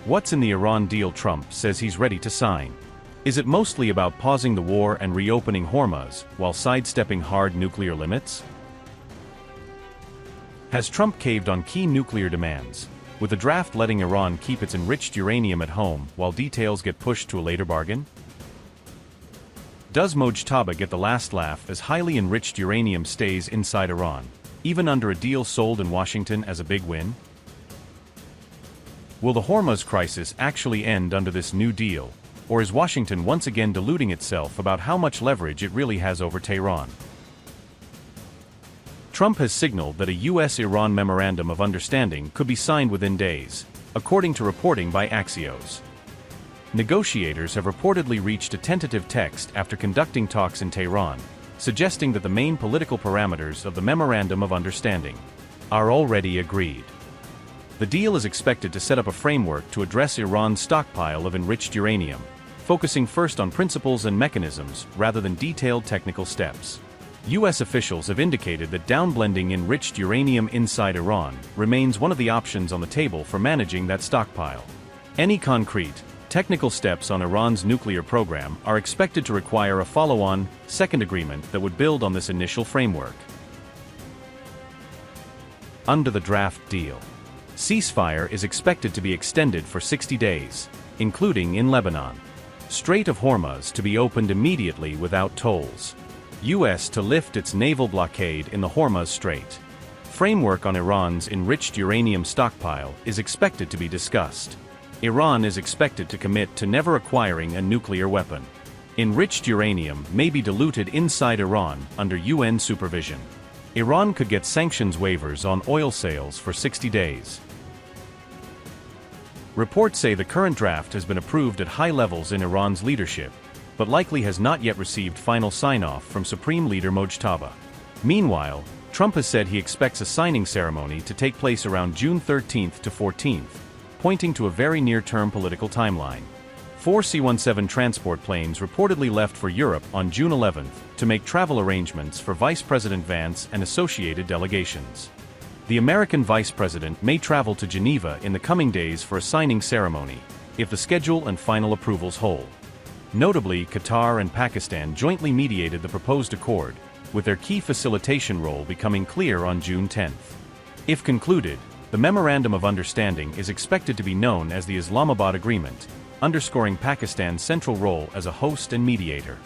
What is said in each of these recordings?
What's in the Iran deal Trump says he's ready to sign? Is it mostly about pausing the war and reopening Hormuz, while sidestepping hard nuclear limits? Has Trump caved on key nuclear demands, with the draft letting Iran keep its enriched uranium at home while details get pushed to a later bargain? Does Mojtaba get the last laugh as highly enriched uranium stays inside Iran, even under a deal sold in Washington as a big win? Will the Hormuz crisis actually end under this new deal, or is Washington once again deluding itself about how much leverage it really has over Tehran? Trump has signaled that a U.S.-Iran memorandum of understanding could be signed within days, according to reporting by Axios. Negotiators have reportedly reached a tentative text after conducting talks in Tehran, suggesting that the main political parameters of the memorandum of understanding are already agreed. The deal is expected to set up a framework to address Iran's stockpile of enriched uranium, focusing first on principles and mechanisms rather than detailed technical steps. U.S. officials have indicated that downblending enriched uranium inside Iran remains one of the options on the table for managing that stockpile. Any concrete, technical steps on Iran's nuclear program are expected to require a follow-on, second agreement that would build on this initial framework. Under the draft deal, ceasefire is expected to be extended for 60 days, including in Lebanon. Strait of Hormuz to be opened immediately without tolls. U.S. to lift its naval blockade in the Hormuz Strait. Framework on Iran's enriched uranium stockpile is expected to be discussed. Iran is expected to commit to never acquiring a nuclear weapon. Enriched uranium may be diluted inside Iran under UN supervision. Iran could get sanctions waivers on oil sales for 60 days. Reports say the current draft has been approved at high levels in Iran's leadership, but likely has not yet received final sign-off from Supreme Leader Mojtaba. Meanwhile, Trump has said he expects a signing ceremony to take place around June 13th to 14th, pointing to a very near-term political timeline. 4 C-17 transport planes reportedly left for Europe on June 11th to make travel arrangements for Vice President Vance and associated delegations. The American Vice President may travel to Geneva in the coming days for a signing ceremony, if the schedule and final approvals hold. Notably, Qatar and Pakistan jointly mediated the proposed accord, with their key facilitation role becoming clear on June 10th. If concluded, the Memorandum of Understanding is expected to be known as the Islamabad Agreement, underscoring Pakistan's central role as a host and mediator.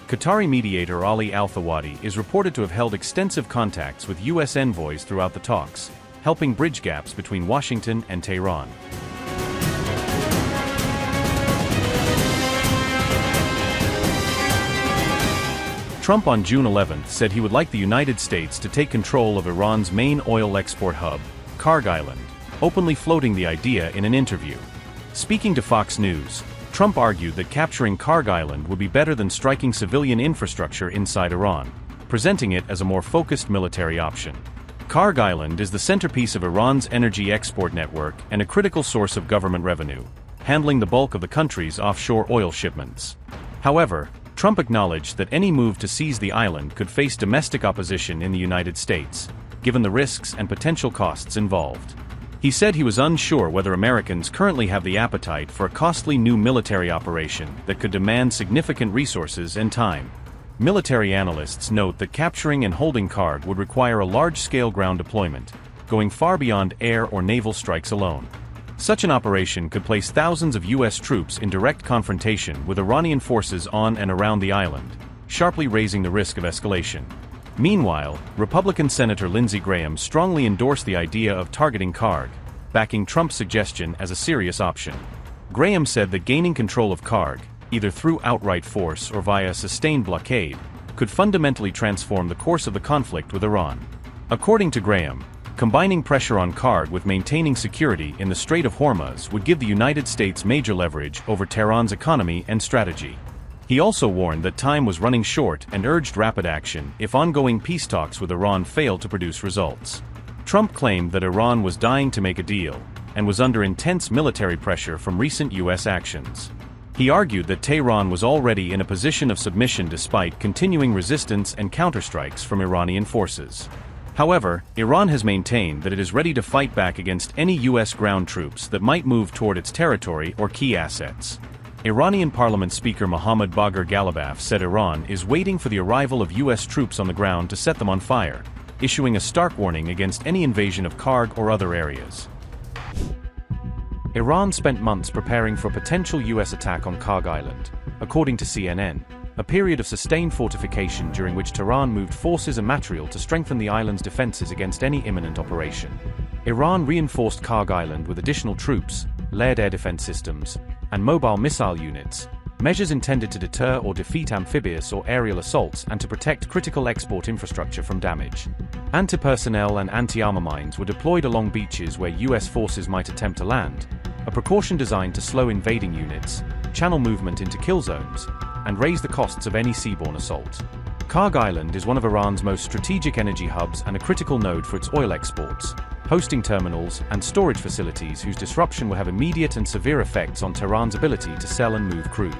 Qatari mediator Ali Al-Thawadi is reported to have held extensive contacts with U.S. envoys throughout the talks, helping bridge gaps between Washington and Tehran. Trump on June 11 said he would like the United States to take control of Iran's main oil export hub, Kharg Island, openly floating the idea in an interview. Speaking to Fox News, Trump argued that capturing Kharg Island would be better than striking civilian infrastructure inside Iran, presenting it as a more focused military option. Kharg Island is the centerpiece of Iran's energy export network and a critical source of government revenue, handling the bulk of the country's offshore oil shipments. However, Trump acknowledged that any move to seize the island could face domestic opposition in the United States, given the risks and potential costs involved. He said he was unsure whether Americans currently have the appetite for a costly new military operation that could demand significant resources and time. Military analysts note that capturing and holding Kharg would require a large-scale ground deployment, going far beyond air or naval strikes alone. Such an operation could place thousands of U.S. troops in direct confrontation with Iranian forces on and around the island, sharply raising the risk of escalation. Meanwhile, Republican Senator Lindsey Graham strongly endorsed the idea of targeting Kharg, backing Trump's suggestion as a serious option. Graham said that gaining control of Kharg, either through outright force or via sustained blockade, could fundamentally transform the course of the conflict with Iran. According to Graham, combining pressure on Kharg with maintaining security in the Strait of Hormuz would give the United States major leverage over Tehran's economy and strategy. He also warned that time was running short and urged rapid action if ongoing peace talks with Iran failed to produce results. Trump claimed that Iran was dying to make a deal, and was under intense military pressure from recent U.S. actions. He argued that Tehran was already in a position of submission despite continuing resistance and counterstrikes from Iranian forces. However, Iran has maintained that it is ready to fight back against any U.S. ground troops that might move toward its territory or key assets. Iranian Parliament Speaker Mohammad Bagher Ghalibaf said Iran is waiting for the arrival of U.S. troops on the ground to set them on fire, issuing a stark warning against any invasion of Kharg or other areas. Iran spent months preparing for a potential U.S. attack on Kharg Island, according to CNN, a period of sustained fortification during which Tehran moved forces and material to strengthen the island's defenses against any imminent operation. Iran reinforced Kharg Island with additional troops, layered air defense systems, and mobile missile units, measures intended to deter or defeat amphibious or aerial assaults and to protect critical export infrastructure from damage. Anti-personnel and anti-armor mines were deployed along beaches where U.S. forces might attempt to land, a precaution designed to slow invading units, channel movement into kill zones, and raise the costs of any seaborne assault. Kharg Island is one of Iran's most strategic energy hubs and a critical node for its oil exports, hosting terminals and storage facilities whose disruption will have immediate and severe effects on Tehran's ability to sell and move crude.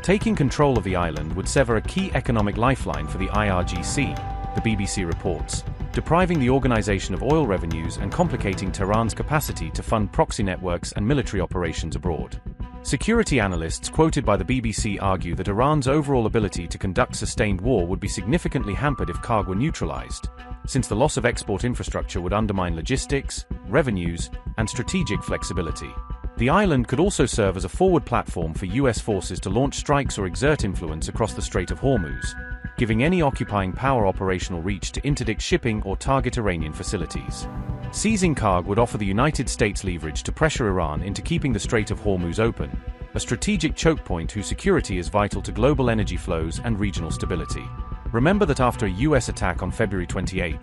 Taking control of the island would sever a key economic lifeline for the IRGC, the BBC reports, depriving the organization of oil revenues and complicating Tehran's capacity to fund proxy networks and military operations abroad. Security analysts quoted by the BBC argue that Iran's overall ability to conduct sustained war would be significantly hampered if Kharg were neutralized, since the loss of export infrastructure would undermine logistics, revenues, and strategic flexibility. The island could also serve as a forward platform for U.S. forces to launch strikes or exert influence across the Strait of Hormuz, giving any occupying power operational reach to interdict shipping or target Iranian facilities. Seizing Kharg would offer the United States leverage to pressure Iran into keeping the Strait of Hormuz open, a strategic choke point whose security is vital to global energy flows and regional stability. Remember that after a U.S. attack on February 28,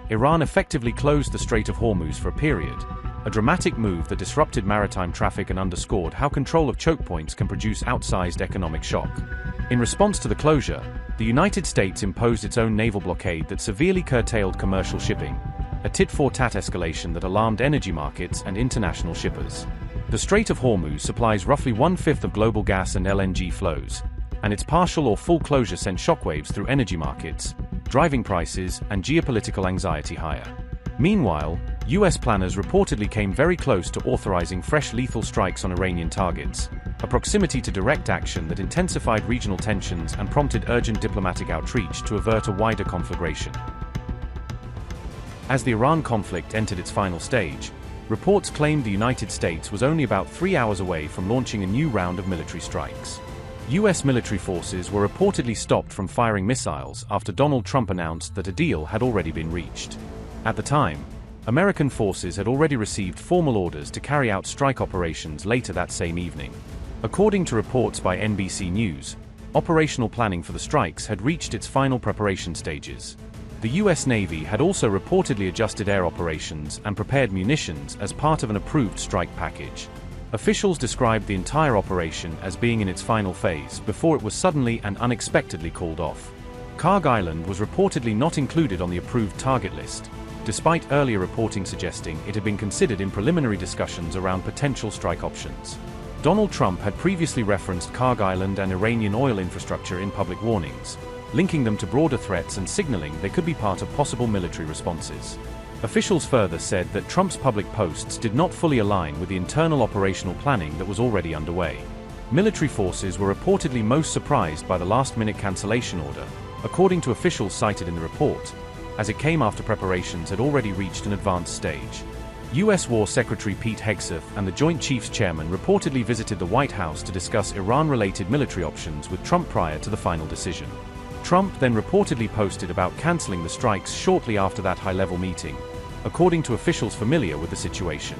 Iran effectively closed the Strait of Hormuz for a period, a dramatic move that disrupted maritime traffic and underscored how control of choke points can produce outsized economic shock. In response to the closure, the United States imposed its own naval blockade that severely curtailed commercial shipping, a tit-for-tat escalation that alarmed energy markets and international shippers. The Strait of Hormuz supplies roughly one-fifth of global gas and LNG flows, and its partial or full closure sent shockwaves through energy markets, driving prices and geopolitical anxiety higher. Meanwhile, U.S. planners reportedly came very close to authorizing fresh lethal strikes on Iranian targets, a proximity to direct action that intensified regional tensions and prompted urgent diplomatic outreach to avert a wider conflagration. As the Iran conflict entered its final stage, reports claimed the United States was only about 3 hours away from launching a new round of military strikes. U.S. military forces were reportedly stopped from firing missiles after Donald Trump announced that a deal had already been reached. At the time, American forces had already received formal orders to carry out strike operations later that same evening. According to reports by NBC News, operational planning for the strikes had reached its final preparation stages. The U.S. Navy had also reportedly adjusted air operations and prepared munitions as part of an approved strike package. Officials described the entire operation as being in its final phase before it was suddenly and unexpectedly called off. Kharg Island was reportedly not included on the approved target list, despite earlier reporting suggesting it had been considered in preliminary discussions around potential strike options. Donald Trump had previously referenced Kharg Island and Iranian oil infrastructure in public warnings, linking them to broader threats and signaling they could be part of possible military responses. Officials further said that Trump's public posts did not fully align with the internal operational planning that was already underway. Military forces were reportedly most surprised by the last-minute cancellation order, according to officials cited in the report, as it came after preparations had already reached an advanced stage. U.S. War Secretary Pete Hegseth and the Joint Chiefs Chairman reportedly visited the White House to discuss Iran-related military options with Trump prior to the final decision. Trump then reportedly posted about canceling the strikes shortly after that high-level meeting, according to officials familiar with the situation.